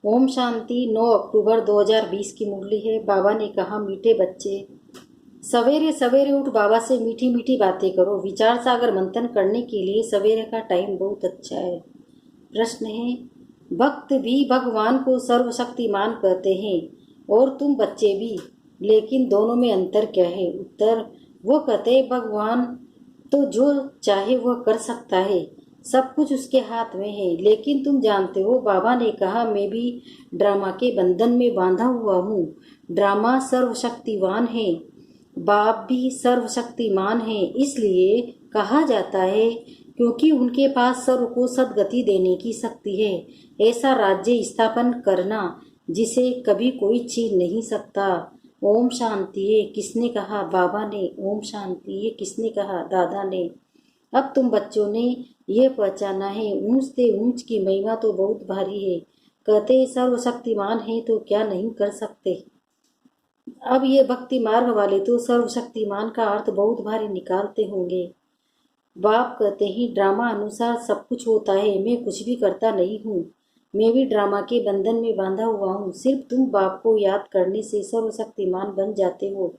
ओम शांति। 9 अक्टूबर 2020 की मुरली है। बाबा ने कहा, मीठे बच्चे, सवेरे सवेरे उठ बाबा से मीठी मीठी बातें करो। विचार सागर मंथन करने के लिए सवेरे का टाइम बहुत अच्छा है। प्रश्न है, भक्त भी भगवान को सर्वशक्तिमान कहते हैं और तुम बच्चे भी, लेकिन दोनों में अंतर क्या है? उत्तर, वो कहते हैं भगवान तो जो चाहे वह कर सकता है, सब कुछ उसके हाथ में है। लेकिन तुम जानते हो, बाबा ने कहा, मैं भी ड्रामा के बंधन में बांधा हुआ हूँ। ड्रामा सर्वशक्तिवान है, बाप भी सर्वशक्तिमान है। इसलिए कहा जाता है क्योंकि उनके पास सर्व को सदगति देने की शक्ति है। ऐसा राज्य स्थापन करना जिसे कभी कोई छीन नहीं सकता। ओम शांति। ये किसने कहा? बाबा ने। ओम शांति। ये किसने कहा? दादा ने। अब तुम बच्चों ने ये पहचाना है, ऊंच से ऊंच की महिमा तो बहुत भारी है। कहते सर्वशक्तिमान है तो क्या नहीं कर सकते। अब ये भक्ति मार्ग वाले तो सर्वशक्तिमान का अर्थ बहुत भारी निकालते होंगे। बाप कहते हैं, ड्रामा अनुसार सब कुछ होता है, मैं कुछ भी करता नहीं हूँ। मैं भी ड्रामा के बंधन में बांधा हुआ हूँ। सिर्फ तुम बाप को याद करने से सर्वशक्तिमान बन जाते हो।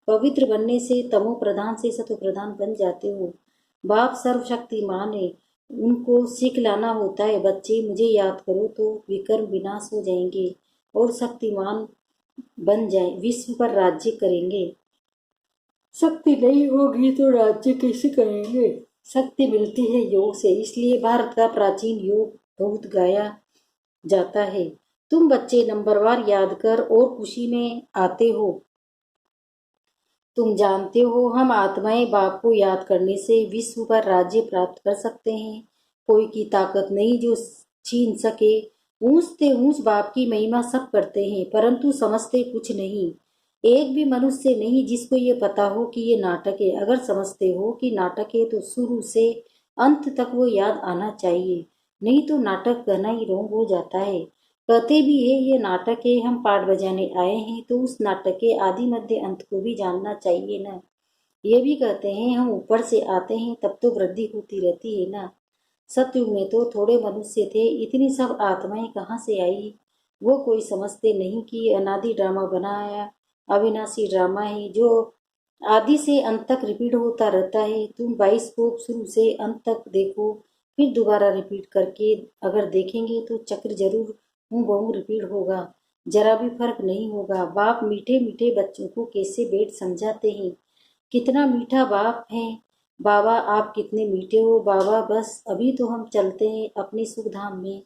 पवित्र बनने से तमो प्रधान से सतो प्रधान बन जाते हो। बाप सर्वशक्तिमान है, उनको सीख लाना होता है। बच्चे, मुझे याद करो तो विकर्म विनाश हो जाएंगे और शक्तिमान बन जाए, विश्व पर राज्य करेंगे। शक्ति नहीं होगी तो राज्य कैसे करेंगे? शक्ति मिलती है योग से, इसलिए भारत का प्राचीन योग बहुत गाया जाता है। तुम बच्चे नंबरवार याद कर और खुशी में आते हो। तुम जानते हो, हम आत्माएं बाप को याद करने से विश्व पर राज्य प्राप्त कर सकते हैं। कोई की ताकत नहीं जो छीन सके। ऊंच से ऊंच बाप की महिमा सब करते हैं, परंतु समझते कुछ नहीं। एक भी मनुष्य नहीं जिसको ये पता हो कि ये नाटक है। अगर समझते हो कि नाटक है तो शुरू से अंत तक वो याद आना चाहिए, नहीं तो नाटक कहना ही रोंग हो जाता है। कहते भी है ये नाटक है, हम पाठ बजाने आए हैं, तो उस नाटक के आदि मध्य अंत को भी जानना चाहिए ना। ये भी कहते हैं हम ऊपर से आते हैं, तब तो वृद्धि होती रहती है ना। सतयुग में तो थोड़े मनुष्य थे, इतनी सब आत्माएं कहाँ से आई? वो कोई समझते नहीं कि ये अनादि ड्रामा बनाया, अविनाशी ड्रामा है जो आदि से अंत तक रिपीट होता रहता है। तुम 22 को शुरू से अंत तक देखो, फिर दोबारा रिपीट करके अगर देखेंगे तो चक्र जरूर हूबहू रिपीट होगा, जरा भी फर्क नहीं होगा। बाप मीठे मीठे बच्चों को कैसे बेट समझाते हैं। कितना मीठा बाप है। बाबा आप कितने मीठे हो बाबा। बस अभी तो हम चलते हैं अपने सुख धाम में।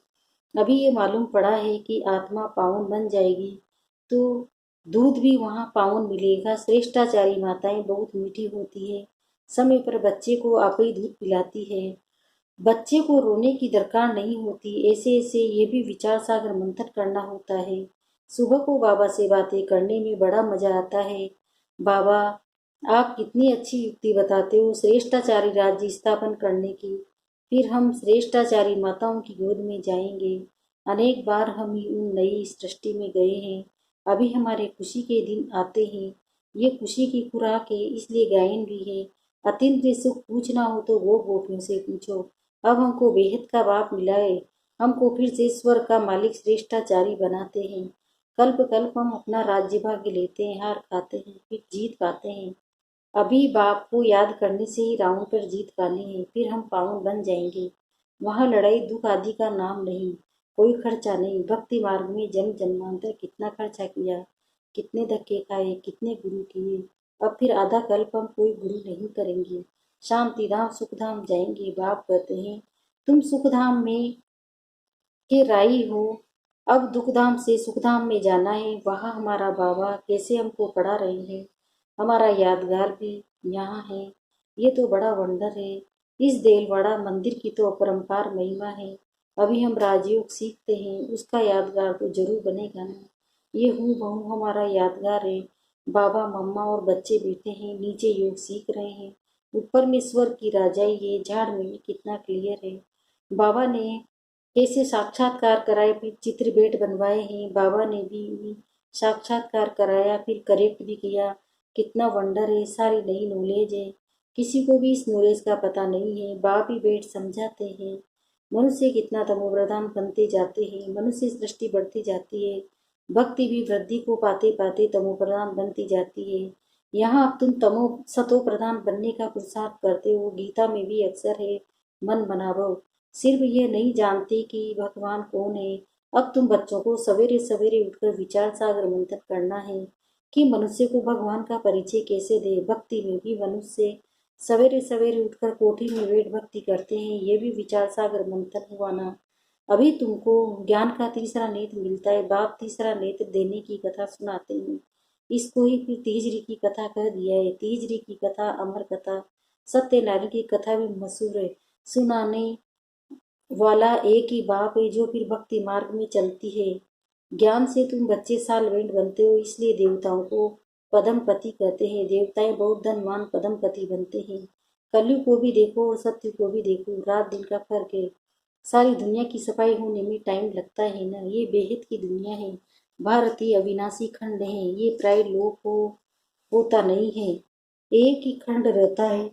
अभी ये मालूम पड़ा है कि आत्मा पावन बन जाएगी तो दूध भी वहाँ पावन मिलेगा। श्रेष्ठाचारी माताएं बहुत मीठी होती है, समय पर बच्चे को आप ही दूध पिलाती है। बच्चे को रोने की दरकार नहीं होती। ऐसे ऐसे ये भी विचार सागर मंथन करना होता है। सुबह को बाबा से बातें करने में बड़ा मजा आता है। बाबा आप कितनी अच्छी युक्ति बताते हो श्रेष्ठाचारी राज्य स्थापन करने की। फिर हम श्रेष्ठाचारी माताओं की गोद में जाएंगे। अनेक बार हम उन नई सृष्टि में गए हैं। अभी हमारे खुशी के दिन आते हैं। ये खुशी की खुराक है, इसलिए गायन भी है। अतिरिक्त सुख पूछना हो तो वो गोपियों से पूछो। अब हमको बेहद का बाप मिला है, हमको फिर से स्वर का मालिक श्रेष्ठाचारी बनाते हैं। कल्प कल्प हम अपना राज्य भाग्य लेते हैं, हार खाते हैं, फिर जीत पाते हैं। अभी बाप को याद करने से ही रावण पर जीत पानी है, फिर हम पावन बन जाएंगे। वहाँ लड़ाई दुख आदि का नाम नहीं, कोई खर्चा नहीं। भक्ति मार्ग में जन्म जन्मांतर कितना खर्चा किया, कितने धक्के खाए, कितने गुरु किए। अब फिर आधा कल्प हम कोई गुरु नहीं करेंगे, शांति धाम सुख धाम जाएंगे। बाप कहते हैं तुम सुख धाम में के राई हो, अब दुखधाम से सुखधाम में जाना है। वहाँ हमारा बाबा कैसे हमको पढ़ा रहे हैं। हमारा यादगार भी यहाँ है। ये तो बड़ा वंडर है। इस देलवाड़ा मंदिर की तो अपरंपार महिमा है। अभी हम राजयोग सीखते हैं, उसका यादगार तो जरूर बनेगा ना। ये हूँ बहू हमारा यादगार है। बाबा मम्मा और बच्चे बैठे हैं, नीचे योग सीख रहे हैं। ऊपर में स्वर की राजाई है, झाड़ में कितना क्लियर है। बाबा ने कैसे साक्षात्कार कराए, फिर चित्र बेट बनवाए हैं। बाबा ने भी साक्षात्कार कराया, फिर करेक्ट भी किया। कितना वंडर है, सारी नई नॉलेज है। किसी को भी इस नॉलेज का पता नहीं है, बाप ही बेट समझाते हैं। मनुष्य कितना तमोप्रधान बनते जाते हैं, मनुष्य सृष्टि बढ़ती जाती है, भक्ति भी वृद्धि को पाते पाते तमोप्रधान बनती जाती है। यहाँ अब तुम सतो प्रधान बनने का पुरुषार्थ करते हो। गीता में भी अक्सर है, मन बनाओ। सिर्फ ये नहीं जानते कि भगवान कौन है। अब तुम बच्चों को सवेरे सवेरे उठकर विचार सागर मंथन करना है कि मनुष्य को भगवान का परिचय कैसे दे। भक्ति में भी मनुष्य सवेरे सवेरे उठकर कोठी में वेद भक्ति करते हैं। ये भी विचार सागर मंथन हुआ ना। अभी तुमको ज्ञान का तीसरा नेत्र मिलता है। बाप तीसरा नेत्र देने की कथा सुनाते हैं। इसको ही फिर तीजरी की कथा कह दिया है। तीजरी की कथा अमर कथा, सत्यनारायण की कथा भी मशहूर है। सुनाने वाला एक ही बाप है जो फिर भक्ति मार्ग में चलती है। ज्ञान से तुम बच्चे सालवेंट बनते हो, इसलिए देवताओं को पदमपति कहते हैं। देवताएं बहुत धनवान पदमपति बनते हैं। कलयुग को भी देखो और सत्य को भी देखो, रात दिन का फर्क है। सारी दुनिया की सफाई होने में टाइम लगता है ना। ये बेहद की दुनिया है। भारतीय अविनाशी खंड है। ये प्राय लोग को होता नहीं है। एक ही खंड रहता है।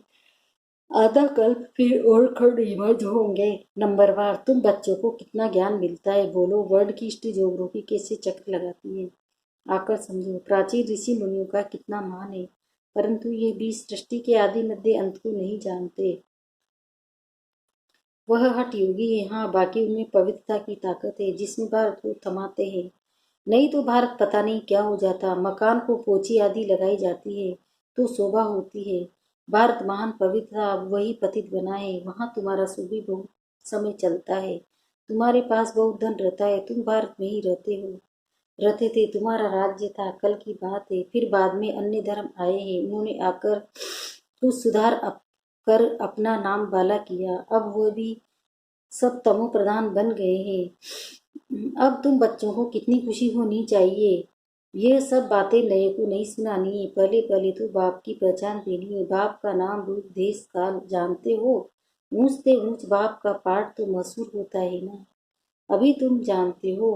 आधा कल्प फिर और खंड इमर्ज होंगे। नंबरवार तुम बच्चों को कितना ज्ञान मिलता है बोलो। वर्ल्ड की हिस्ट्री ज्योग्राफी कैसे चक्र लगाती है आकर समझो। प्राचीन ऋषि मुनियों का कितना मान है, परंतु ये भी सृष्टि के आदि मध्य अंत को नहीं जानते। वह हठ योगी है। हाँ, बाकी उनमें पवित्रता की ताकत है जिसमें भारत को थमाते हैं। नहीं तो भारत पता नहीं क्या हो जाता। मकान को पोची आदि लगाई जाती है तो शोभा होती है। भारत महान पवित्र था, अब वही पतित बना है। वहाँ तुम्हारा सुख भी बहुत समय चलता है। तुम्हारे पास बहुत धन रहता है। तुम भारत में ही रहते थे। तुम्हारा राज्य था, कल की बात है। फिर बाद में अन्य धर्म आए हैं। उन्होंने आकर कुछ सुधार कर अपना नाम बाला किया। अब वो भी सब तमो प्रधान बन गए हैं। अब तुम बच्चों को कितनी खुशी होनी चाहिए। ये सब बातें नए को नहीं सुनानी है। पहले पहले तो बाप की पहचान देनी है। बाप का नाम रूप देश काल जानते हो। ऊंचते ऊंच बाप का पाठ तो मशहूर होता है ना। अभी तुम जानते हो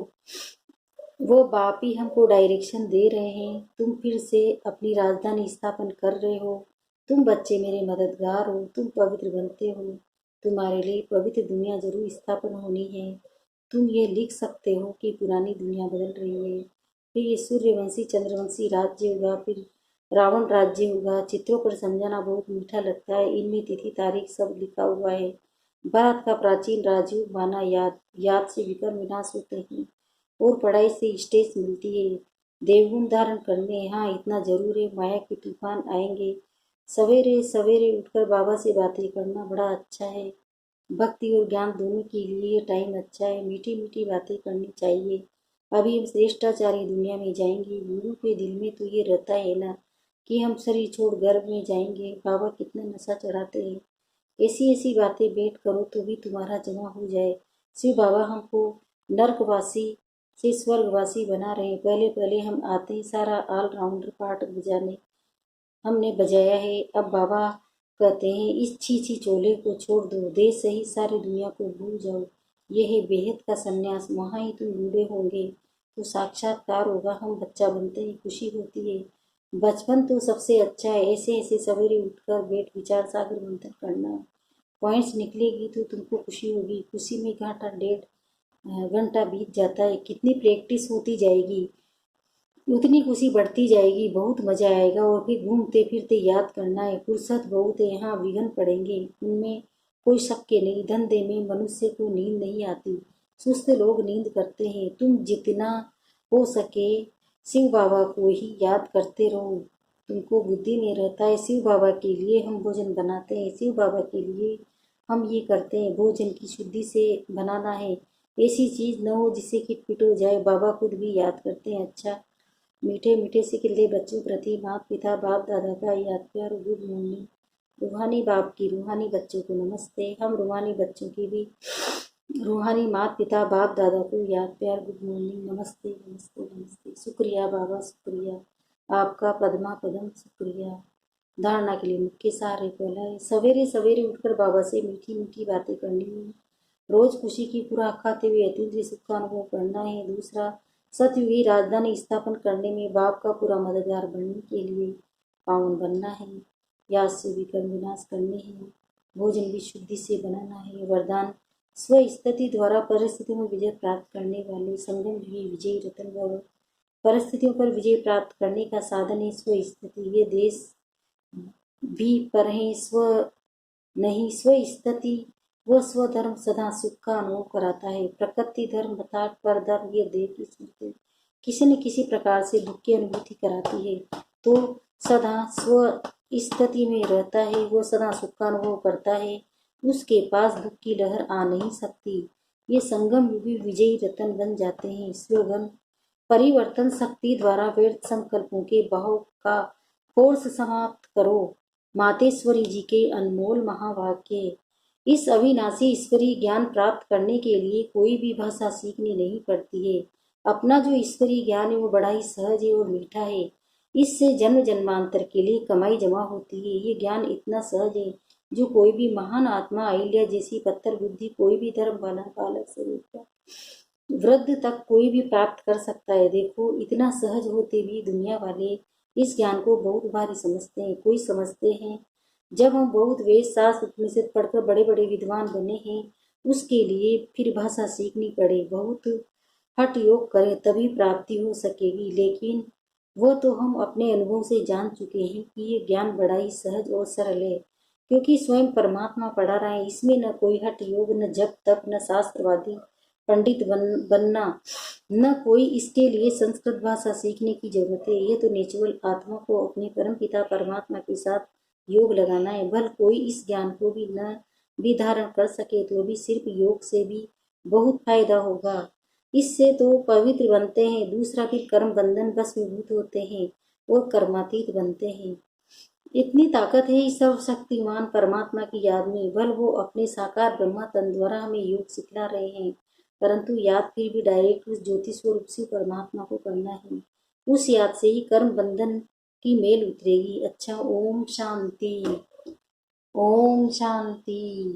वो बाप ही हमको डायरेक्शन दे रहे हैं। तुम फिर से अपनी राजधानी स्थापन कर रहे हो। तुम बच्चे मेरे मददगार हो। तुम पवित्र बनते हो। तुम्हारे लिए पवित्र दुनिया जरूर स्थापन होनी है। तुम ये लिख सकते हो कि पुरानी दुनिया बदल रही है। फिर ये सूर्यवंशी चंद्रवंशी राज्य होगा, फिर रावण राज्य होगा। चित्रों पर समझाना बहुत मीठा लगता है। इनमें तिथि तारीख सब लिखा हुआ है। भारत का प्राचीन राजयुग माना याद याद से विक्रम विनाश होते हैं और पढ़ाई से स्टेज मिलती है। देवगुण धारण करने यहाँ इतना जरूर है। माया के तूफान आएंगे। सवेरे सवेरे उठकर बाबा से बातें करना बड़ा अच्छा है। भक्ति और ज्ञान दोनों के लिए ये टाइम अच्छा है। मीठी मीठी बातें करनी चाहिए। अभी हम श्रेष्ठाचारी दुनिया में जाएंगे। गुरु के दिल में तो ये रहता है ना कि हम शरीर छोड़ गर्भ में जाएंगे। बाबा कितना नशा चढ़ाते हैं। ऐसी ऐसी बातें बैठ करो तो भी तुम्हारा जमा हो जाए। शिव बाबा हमको नर्कवासी से स्वर्गवासी बना रहे। पहले पहले हम आते ही सारा ऑलराउंडर पार्ट बजाने हमने बजाया है। अब बाबा कहते हैं इस छी चोले को छोड़ दो। देश सहित सारी दुनिया को भूल जाओ। ये है बेहद का सन्यास। वहाँ ही तुम बूढ़े होंगे तो साक्षात्कार होगा। हम बच्चा बनते ही खुशी होती है। बचपन तो सबसे अच्छा है। ऐसे ऐसे सवेरे उठकर बैठ विचार सागर मंथन करना। पॉइंट्स निकलेगी तो तुमको खुशी होगी। खुशी में घंटा डेढ़ घंटा बीत जाता है। कितनी प्रैक्टिस होती जाएगी उतनी खुशी बढ़ती जाएगी। बहुत मजा आएगा। और फिर घूमते फिरते याद करना है। फुर्सत बहुत है। यहाँ विघ्न पड़ेंगे, उनमें कोई शक के नहीं। धंधे में मनुष्य को नींद नहीं आती। सुस्त लोग नींद करते हैं। तुम जितना हो सके शिव बाबा को ही याद करते रहो। तुमको बुद्धि में रहता है। शिव बाबा के लिए हम भोजन बनाते हैं। शिव बाबा के लिए हम ये करते हैं। भोजन की शुद्धि से बनाना है। ऐसी चीज न हो जिससे किटपिट हो जाए। बाबा खुद भी याद करते हैं। अच्छा, मीठे मीठे से खिले बच्चों प्रति माता पिता बाप दादा का याद प्यार और गुड मॉर्निंग। रूहानी बाप की रूहानी बच्चों को नमस्ते। हम रूहानी बच्चों की भी रूहानी माता पिता बाप दादा को याद प्यार गुड मॉर्निंग। नमस्ते नमस्ते नमस्ते। शुक्रिया बाबा, शुक्रिया आपका पद्मा पदम, शुक्रिया। धारणा के लिए मुख्य सार है। पहला है सवेरे सवेरे उठकर बाबा से मीठी मीठी बातें करनी है। रोज खुशी की खुराक खाते हुए अतुल्य सुख का अनुभव करना है। दूसरा, सतयुगी राजधानी स्थापन करने में बाप का पूरा मददगार बनने के लिए पावन बनना है। याद से विकर्म विनाश करने हैं। भोजन भी शुद्धि से बनाना है। वरदान स्व स्थिति द्वारा परिस्थितियों में विजय प्राप्त करने वाले संगम युगी विजयी रतन गौरव। परिस्थितियों पर विजय प्राप्त करने का साधन है स्व स्थिति। ये देश भी पर है स्व नहीं स्व स्थिति। वह स्वधर्म सदा सुख का अनुभव कराता है। प्रकृति धर्म अर्थात पर धर्म ये देह की स्मृति किसी न किसी प्रकार से दुख की अनुभूति कराती है। तो सदा स्व स्थिति में रहता है, वो सदा सुख का अनुभव करता है, उसके पास दुख की लहर आ नहीं सकती। ये संगम युगी विजयी रतन बन जाते हैं। स्लोगन: परिवर्तन शक्ति द्वारा व्यर्थ संकल्पों के बहाव का फोर्स समाप्त करो। मातेश्वरी जी के अनमोल महावाक्य। इस अविनाशी ईश्वरीय ज्ञान प्राप्त करने के लिए कोई भी भाषा सीखनी नहीं पड़ती है। अपना जो ईश्वरीय ज्ञान है वो बड़ा ही सहज है और मीठा है। इससे जन्म जन्मांतर के लिए कमाई जमा होती है। ये ज्ञान इतना सहज है जो कोई भी महान आत्मा अहिल्या जैसी पत्थर बुद्धि कोई भी धर्म वाला बालक से लेकर वृद्ध तक कोई भी प्राप्त कर सकता है। देखो, इतना सहज होते भी दुनिया वाले इस ज्ञान को बहुत भारी समझते हैं। कोई समझते हैं जब हम बहुत वेद शास्त्र उपनिषद पढ़कर बड़े बड़े विद्वान बने हैं, उसके लिए फिर भाषा सीखनी पड़े, बहुत हठ योग करें तभी प्राप्ति हो सकेगी। लेकिन वो तो हम अपने अनुभव से जान चुके हैं कि ये ज्ञान बड़ा ही सहज और सरल है, क्योंकि स्वयं परमात्मा पढ़ा रहा है। इसमें न कोई हठ योग, न जप तप, न शास्त्रवादी पंडित बनना, न कोई इसके लिए संस्कृत भाषा सीखने की जरूरत है। ये तो नेचुरल आत्मा को अपने परम पिता परमात्मा के साथ योग लगाना है। भल कोई इस ज्ञान को भी न भी धारण कर सके तो भी सिर्फ योग से भी बहुत फायदा होगा। इससे तो पवित्र बनते हैं, दूसरा फिर कर्म बंधन भस्मीभूत होते हैं और कर्मातीत बनते हैं। इतनी ताकत है इस सर्वशक्तिमान परमात्मा की याद में। भल वो अपने साकार ब्रह्मा तन द्वारा हमें योग सिखला रहे हैं, परंतु याद फिर भी डायरेक्ट उस ज्योति स्वरूप शिव परमात्मा को करना है। उस याद से ही कर्म बंधन की मेल उतरेगी। अच्छा, ओम शांति। ओम शांति।